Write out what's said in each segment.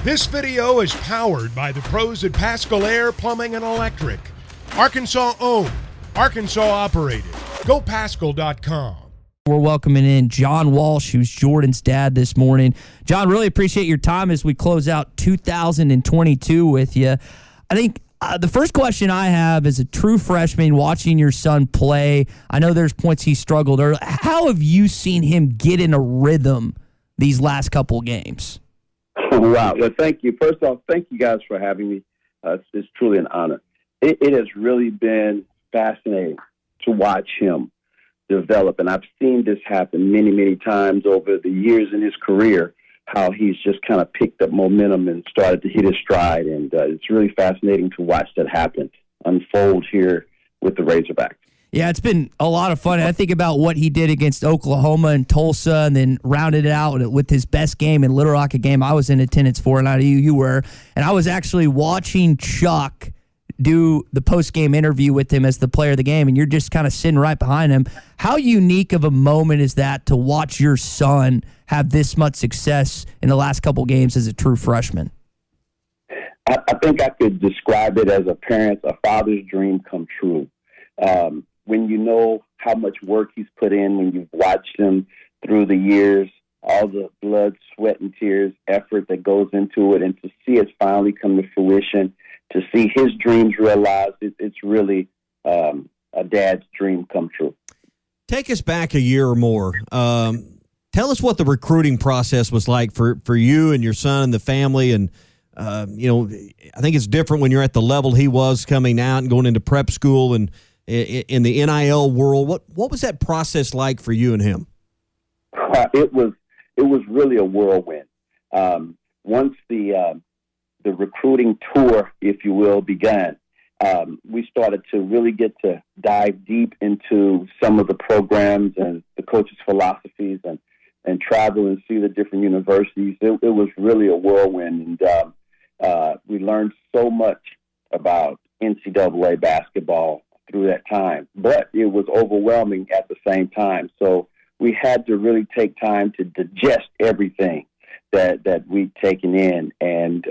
This video is powered by the pros at Pascal Air Plumbing and Electric. Arkansas owned, Arkansas operated. GoPascal.com. We're welcoming in John Walsh, who's Jordan's dad this morning. John, really appreciate your time as we close out 2022 with you. I think the first question I have is a true freshman watching your son play. I know there's points he struggled early. How have you seen him get in a rhythm these last couple games? Wow. Well, thank you. First off, thank you guys for having me. It's truly an honor. It has really been fascinating to watch him develop, and I've seen this happen many, many times over the years in his career, how he's just kind of picked up momentum and started to hit his stride, and it's really fascinating to watch that happen, unfold here with the Razorbacks. Yeah, it's been a lot of fun. I think about what he did against Oklahoma and Tulsa and then rounded it out with his best game in Little Rock, a game I was in attendance for, and I knew you were. And I was actually watching Chuck do the post-game interview with him as the player of the game, and you're just kind of sitting right behind him. How unique of a moment is that to watch your son have this much success in the last couple games as a true freshman? I think I could describe it as a father's dream come true. When you know how much work he's put in, when you've watched him through the years, all the blood, sweat, and tears, effort that goes into it, and to see it finally come to fruition, to see his dreams realized, it's really a dad's dream come true. Take us back a year or more. Tell us what the recruiting process was like for you and your son and the family. And, I think it's different when you're at the level he was coming out and going into prep school and in the NIL world. What was that process like for you and him? It was really a whirlwind. Once the recruiting tour, if you will, began, we started to really get to dive deep into some of the programs and the coaches' philosophies and travel and see the different universities. It was really a whirlwind, and we learned so much about NCAA basketball through that time, but it was overwhelming at the same time. So we had to really take time to digest everything that we'd taken in and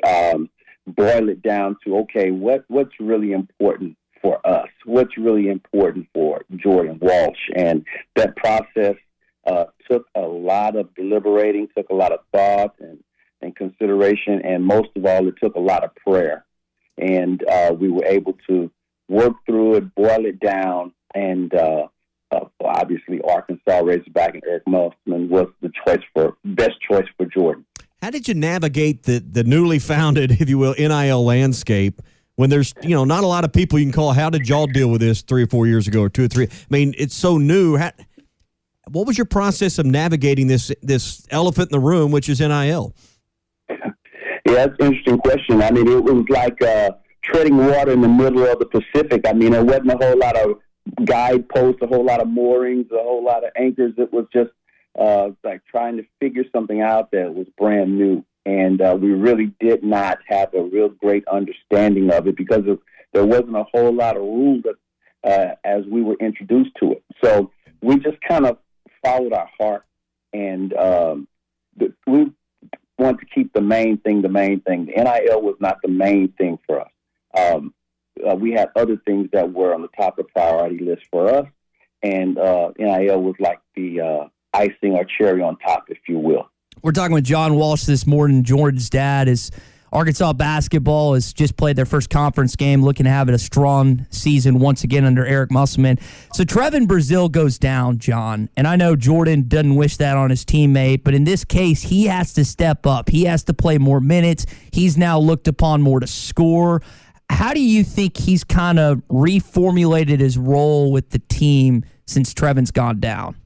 boil it down to, okay, what's really important for us? What's really important for Jordan Walsh? And that process took a lot of deliberating, took a lot of thought and consideration, and most of all, it took a lot of prayer. And we were able to work through it, boil it down, and obviously Arkansas Razorback and Eric Musselman was the best choice for Jordan. How did you navigate the newly founded, if you will, NIL landscape when there's not a lot of people you can call? How did y'all deal with this 3 or 4 years ago, or 2 or 3? I mean, it's so new. What was your process of navigating this elephant in the room, which is NIL? Yeah, that's an interesting question. I mean, it was like treading water in the middle of the Pacific. I mean, there wasn't a whole lot of guideposts, a whole lot of moorings, a whole lot of anchors. It was just like trying to figure something out that was brand new. And we really did not have a real great understanding of it because there wasn't a whole lot of rules as we were introduced to it. So we just kind of followed our heart, and we wanted to keep the main thing the main thing. The NIL was not the main thing for us. We had other things that were on the top of the priority list for us, and NIL was like the icing or cherry on top, if you will. We're talking with John Walsh this morning. Jordan's dad is Arkansas basketball has just played their first conference game, looking to have a strong season once again under Eric Musselman. So Trevin Brazile goes down, John, and I know Jordan doesn't wish that on his teammate, but in this case, he has to step up. He has to play more minutes. He's now looked upon more to score. How do you think he's kind of reformulated his role with the team since Trevin's gone down?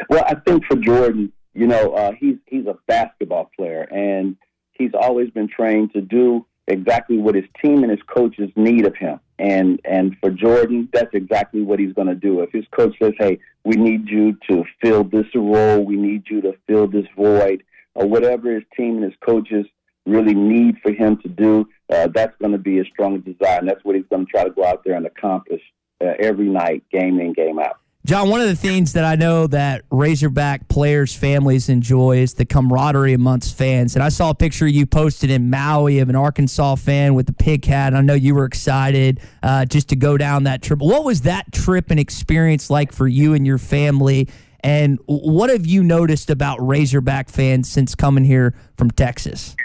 Well, I think for Jordan, he's a basketball player, and he's always been trained to do exactly what his team and his coaches need of him. And for Jordan, that's exactly what he's going to do. If his coach says, hey, we need you to fill this role, we need you to fill this void, or whatever his team and his coaches really need for him to do, that's going to be his strongest desire, and that's what he's going to try to go out there and accomplish every night, game in, game out. John, one of the things that I know that Razorback players' families enjoy is the camaraderie amongst fans. And I saw a picture you posted in Maui of an Arkansas fan with the pig hat. I know you were excited just to go down that trip. What was that trip and experience like for you and your family? And what have you noticed about Razorback fans since coming here from Texas?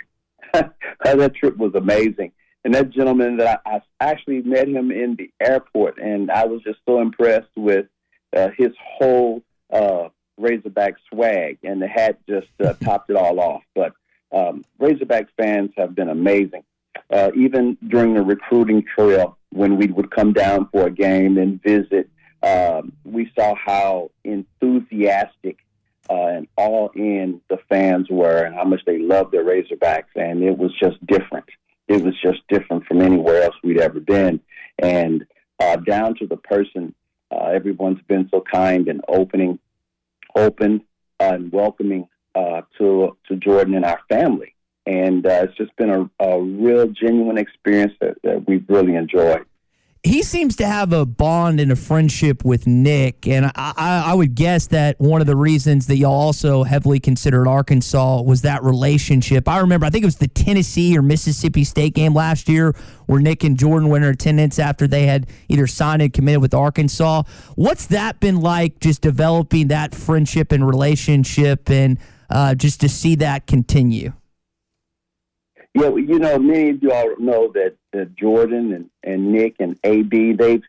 That trip was amazing. And that gentleman that I actually met him in the airport, and I was just so impressed with his whole Razorback swag, and the hat just topped it all off. But Razorback fans have been amazing. Even during the recruiting trail, when we would come down for a game and visit, we saw how enthusiastic and all in the fans were and how much they loved their Razorbacks, and it was just different. It was just different from anywhere else we'd ever been. And down to the person, everyone's been so kind and open and welcoming to Jordan and our family. And it's just been a real genuine experience that we've really enjoyed. He seems to have a bond and a friendship with Nick, and I would guess that one of the reasons that y'all also heavily considered Arkansas was that relationship. I remember, I think it was the Tennessee or Mississippi State game last year where Nick and Jordan went in attendance after they had either signed and committed with Arkansas. What's that been like, just developing that friendship and relationship and just to see that continue? Yeah, many of you all know that Jordan and Nick and AB, they've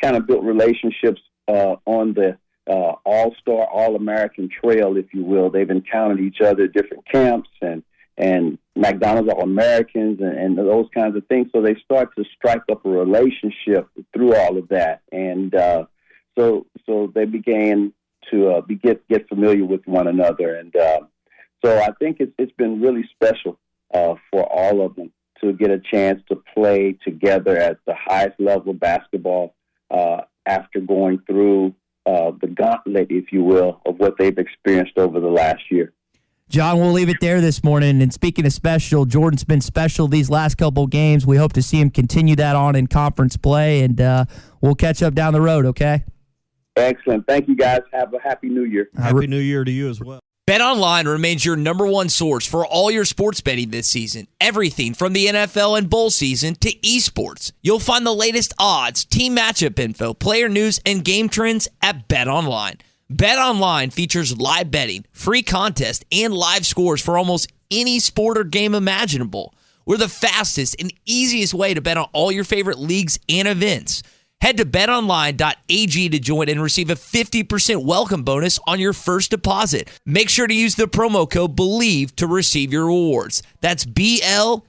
kind of built relationships on the All-Star, All-American trail, if you will. They've encountered each other at different camps and McDonald's All-Americans and those kinds of things. So they start to strike up a relationship through all of that. And so they began to get familiar with one another. And so I think it's been really special for all of them to get a chance to play together at the highest level of basketball after going through the gauntlet, if you will, of what they've experienced over the last year. John, we'll leave it there this morning. And speaking of special, Jordan's been special these last couple of games. We hope to see him continue that on in conference play, and we'll catch up down the road, okay? Excellent. Thank you, guys. Have a Happy New Year. Happy New Year to you as well. BetOnline remains your number one source for all your sports betting this season. Everything from the NFL and bowl season to esports. You'll find the latest odds, team matchup info, player news, and game trends at BetOnline. BetOnline features live betting, free contests, and live scores for almost any sport or game imaginable. We're the fastest and easiest way to bet on all your favorite leagues and events. Head to betonline.ag to join and receive a 50% welcome bonus on your first deposit. Make sure to use the promo code BELIEVE to receive your rewards. That's BLEAV.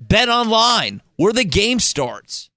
BetOnline, where the game starts.